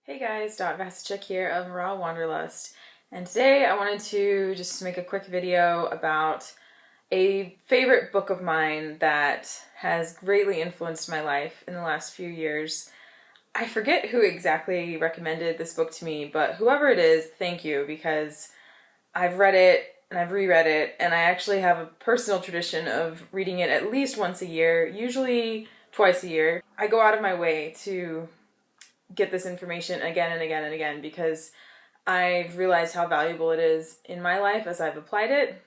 Hey guys, Dot Vasicek here of Raw Wanderlust, and today I wanted to just make a quick video about a favorite book of mine that has greatly influenced my life in the last few years. I forget who exactly recommended this book to me, but whoever it is, thank you, because I've read it and I've reread it, and I actually have a personal tradition of reading it at least once a year, usually twice a year. I go out of my way to get this information again and again and again because I've realized how valuable it is in my life as I've applied it,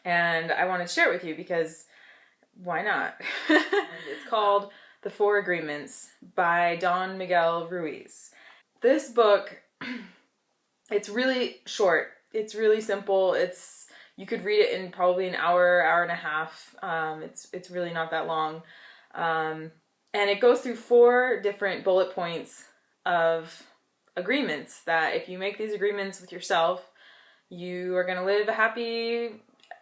and I want to share it with you because why not? It's called The Four Agreements by Don Miguel Ruiz. This book, it's really short. It's really simple. You could read it in probably an hour, hour and a half. It's really not that long. And it goes through four different bullet points of agreements that if you make these agreements with yourself, you are going to live a happy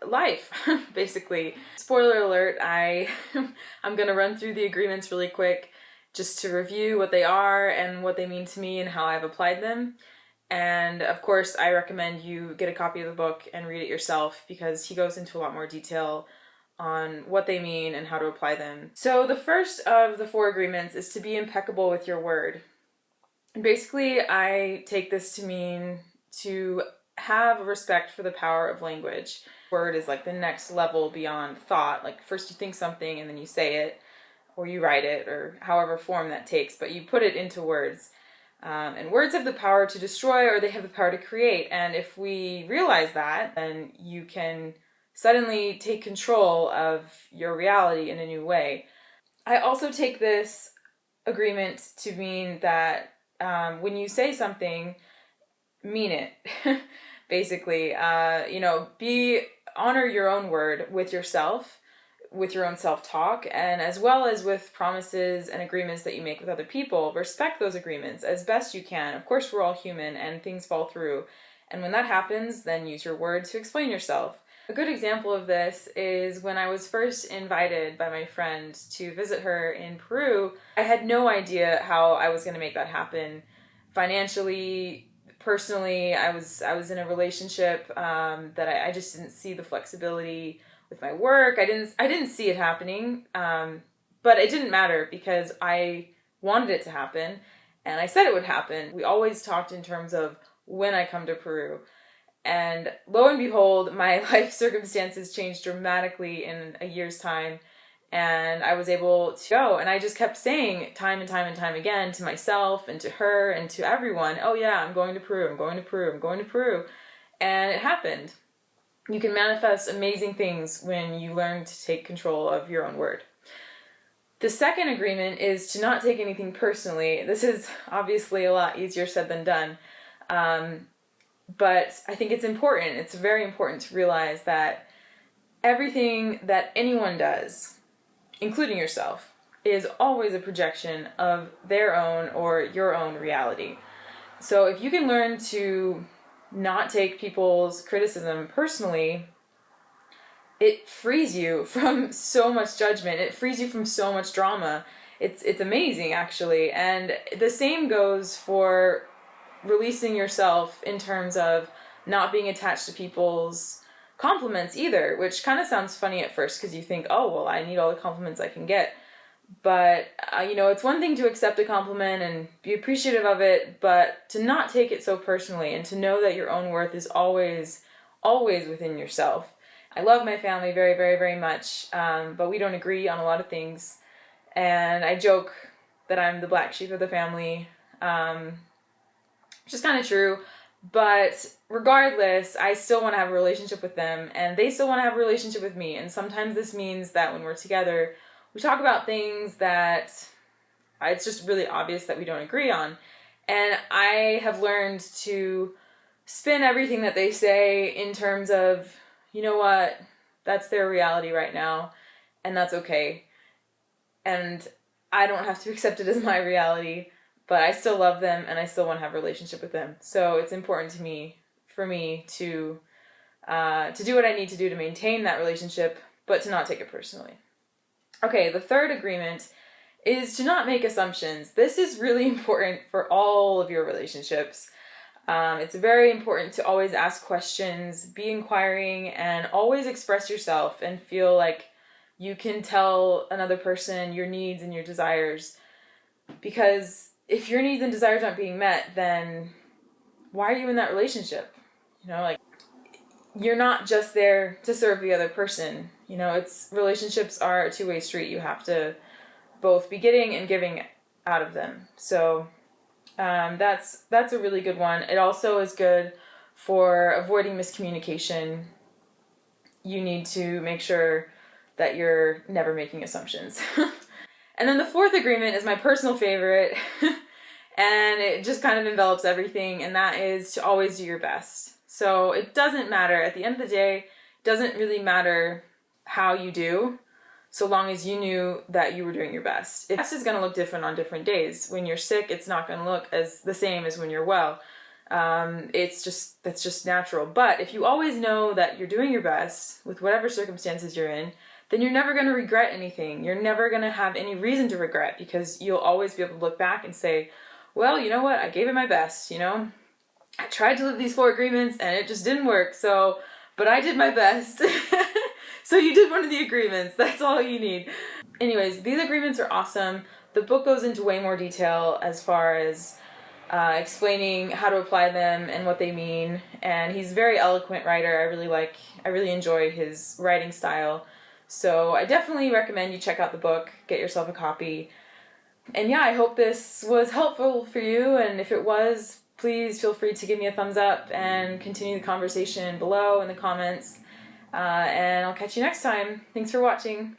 life, basically. Spoiler alert, I'm going to run through the agreements really quick just to review what they are and what they mean to me and how I've applied them. And of course, I recommend you get a copy of the book and read it yourself because he goes into a lot more detail on what they mean and how to apply them. So the first of the four agreements is to be impeccable with your word. And basically, I take this to mean to have respect for the power of language. Word is like the next level beyond thought. Like first you think something and then you say it, or you write it, or however form that takes, but you put it into words. And words have the power to destroy or they have the power to create. And if we realize that, then you can suddenly take control of your reality in a new way. I also take this agreement to mean that when you say something, mean it. Basically, honor your own word with yourself, with your own self-talk, and as well as with promises and agreements that you make with other people. Respect those agreements as best you can. Of course, we're all human and things fall through. And when that happens, then use your word to explain yourself. A good example of this is when I was first invited by my friend to visit her in Peru. I had no idea how I was going to make that happen. Financially, personally, I was in a relationship that I just didn't see the flexibility with my work. I didn't see it happening, but it didn't matter because I wanted it to happen, and I said it would happen. We always talked in terms of when I come to Peru. And lo and behold, my life circumstances changed dramatically in a year's time, and I was able to go. And I just kept saying time and time and time again to myself and to her and to everyone, oh yeah, I'm going to Peru, I'm going to Peru, I'm going to Peru. And it happened. You can manifest amazing things when you learn to take control of your own word. The second agreement is to not take anything personally. This is obviously a lot easier said than done. But I think it's important. It's very important to realize that everything that anyone does, including yourself, is always a projection of their own or your own reality. So if you can learn to not take people's criticism personally, it frees you from so much judgment. It frees you from so much drama. It's amazing, actually. And the same goes for releasing yourself in terms of not being attached to people's compliments either, which kind of sounds funny at first because you think, oh, well, I need all the compliments I can get. But, it's one thing to accept a compliment and be appreciative of it, but to not take it so personally and to know that your own worth is always, always within yourself. I love my family very, very, very much, but we don't agree on a lot of things. And I joke that I'm the black sheep of the family, which is kind of true. But regardless, I still want to have a relationship with them, and they still want to have a relationship with me. And sometimes this means that when we're together, we talk about things that it's just really obvious that we don't agree on. And I have learned to spin everything that they say in terms of, you know what, that's their reality right now, and that's okay. And I don't have to accept it as my reality, but I still love them and I still want to have a relationship with them. So it's important for me to do what I need to do to maintain that relationship, but to not take it personally. Okay, the third agreement is to not make assumptions. This is really important for all of your relationships. It's very important to always ask questions, be inquiring, and always express yourself and feel like you can tell another person your needs and your desires. Because if your needs and desires aren't being met, then why are you in that relationship? You know, like, you're not just there to serve the other person. You know, relationships are a two-way street. You have to both be getting and giving out of them. So that's a really good one. It also is good for avoiding miscommunication. You need to make sure that you're never making assumptions. And then the fourth agreement is my personal favorite, and it just kind of envelops everything, and that is to always do your best. So it doesn't matter. At the end of the day, it doesn't really matter how you do, so long as you knew that you were doing your best. Your best is going to look different on different days. When you're sick, it's not going to look as the same as when you're well. That's just natural. But if you always know that you're doing your best with whatever circumstances you're in, then you're never going to regret anything. You're never going to have any reason to regret, because you'll always be able to look back and say, well, you know what? I gave it my best, you know? I tried to live these 4 agreements and it just didn't work. But I did my best. So you did one of the agreements. That's all you need. Anyways, these agreements are awesome. The book goes into way more detail as far as explaining how to apply them and what they mean. And he's a very eloquent writer. I really enjoy his writing style. So I definitely recommend you check out the book, get yourself a copy. And yeah, I hope this was helpful for you. And if it was, please feel free to give me a thumbs up and continue the conversation below in the comments. And I'll catch you next time. Thanks for watching.